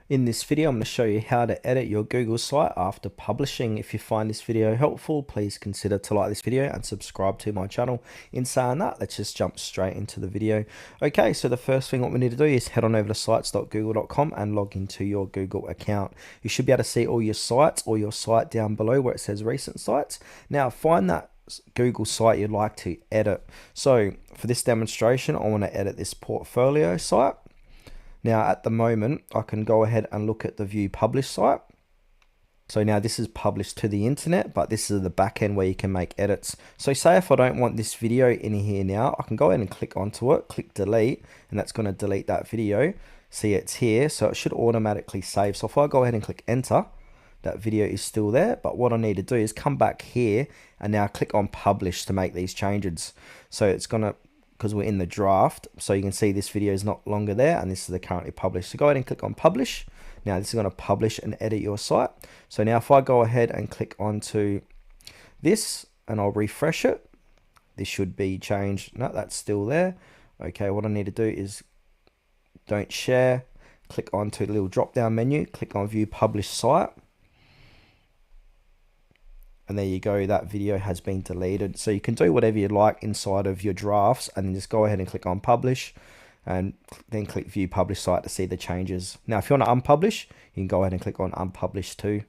In this video, I'm going to show you how to edit your Google site after publishing. If you find this video helpful, please consider to like this video and subscribe to my channel. In saying that, let's just jump straight into the video. Okay, so the first thing what we need to do is head on over to sites.google.com and log into your Google account. You should be able to see all your sites or your site down below where it says recent sites. Now find that Google site you'd like to edit. So for this demonstration, I want to edit this portfolio site. Now at the moment, I can go ahead and look at the view publish site. So now this is published to the internet, but this is the back end where you can make edits. So say if I don't want this video in here now, I can go ahead and click onto it, click delete, and that's going to delete that video. See, it's here, so it should automatically save. So if I go ahead and click enter, that video is still there, but what I need to do is come back here and now click on publish to make these changes. So it's going to, because we're in the draft, so you can see this video is not longer there and this is the currently published. So go ahead and click on publish. Now this is going to publish and edit your site. So now if I go ahead and click onto this and I'll refresh it, this should be changed. No, that's still there. Okay, what I need to do is don't share, click onto the little drop down menu, click on view publish site. And there you go, that video has been deleted. So you can do whatever you like inside of your drafts and then just go ahead and click on publish and then click view publish site to see the changes. Now if you want to unpublish, you can go ahead and click on unpublish too.